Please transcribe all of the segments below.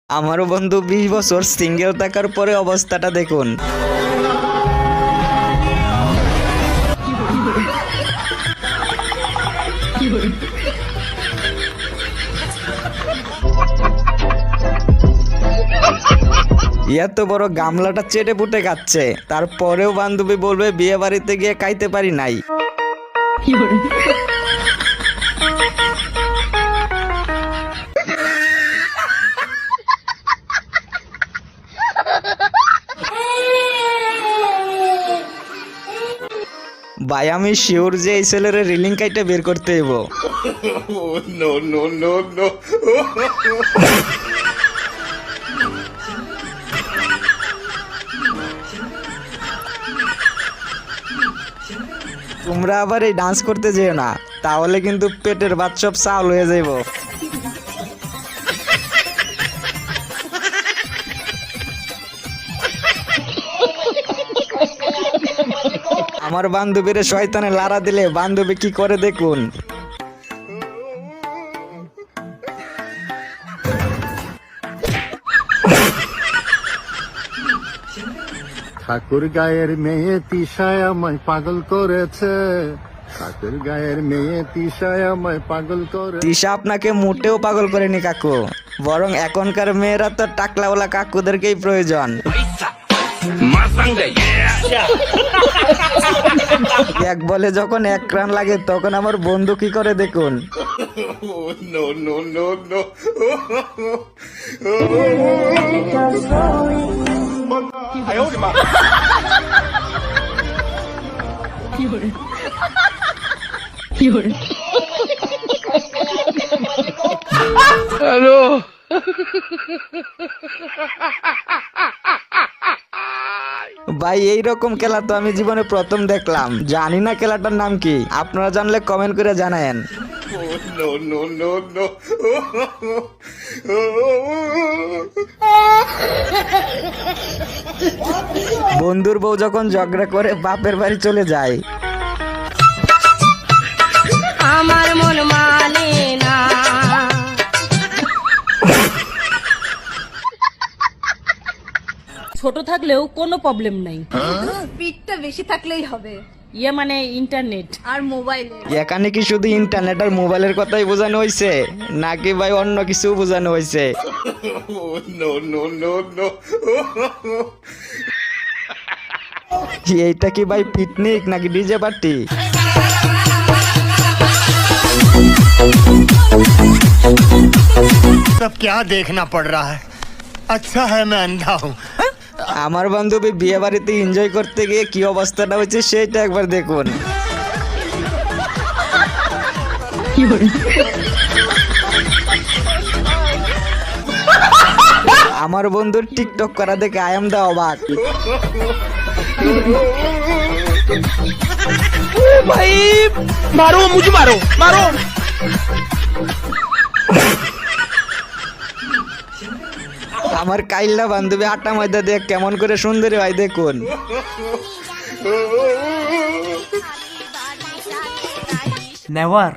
আমার বন্ধু 20 বছর সিঙ্গেল থাকার পরে অবস্থাটা দেখুন। এত বড় গামলাটা চেটে পুটে খাচ্ছে, তারপরেও বান্ধবী বলবে বিয়ে বাড়িতে গিয়ে খাইতে পারি নাই। ভাই আমি শিওর যে এই ছেলের রিলিং কাইটা বের করতে হইব। তোমরা আবার এই ডান্স করতে যেও না, তাহলে কিন্তু পেটের ভাত সব চাউল হয়ে যাইব। আমার বান্ধবীর শয়তানে লারা দিলে বান্ধবী কি করে দেখুন। ঠাকুর গায়ের মেয়ে তিশায় আমায় পাগল করেছে, ঠাকুর গায়ের মেয়ে তিশায় আমায় পাগল করে। তিশা আপনাকে মোটেও পাগল করেনি কাকু, বরং এখনকার মেয়েরা তো টাকলাওয়ালা কাকুদেরকেই প্রয়োজন। এক বলে যখন 1 রান লাগে তখন আমার বন্ধু কি করে দেখুন। হ্যালো ভাই এইরকম খেলা তো আমি জীবনে প্রথম দেখলাম, জানি না খেলাটার নাম কি, আপনারা জানলে কমেন্ট করে জানায়েন। বন্ধুর বউ যখন ঝগড়া করে বাপের বাড়ি চলে যায়। আমার মন মানে না। ছোট থাকলেও কোনো প্রবলেম নাই, স্পিডটা বেশি থাকলেই হবে। ইয়ে মানে ইন্টারনেট আর মোবাইলে এখানে কি শুধু ইন্টারনেট আর মোবাইলের কথাই বোঝানো হয়েছে, নাকি ভাই অন্য কিছু বোঝানো হয়েছে? এইটা কি ভাই পিকনিক নাকি ডিজে পার্টি? सब क्या देखना पड़ रहा है, अच्छा है मैं अंधा हूँ। আমার বান্ধবী বিয়ে বাড়িতে এনজয় করতে গিয়ে কি অবস্থাটা হয়েছে সেইটা একবার দেখুন। আমার বন্ধুর টিকটক করা দেখে আই এম দা অবাক। ভাই মারো মুঝে মারো মারো। আমার কাইল্লা বান্ধবী আটা ময়দা দিয়ে কেমন করে সুন্দরী হয় দেখুন। নেভার।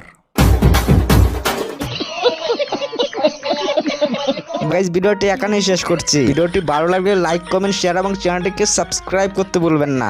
গাইস ভিডিওটি এখানেই শেষ করছি। ভিডিওটি ভালো লাগলে লাইক কমেন্ট শেয়ার এবং চ্যানেলটিকে সাবস্ক্রাইব করতে ভুলবেন না।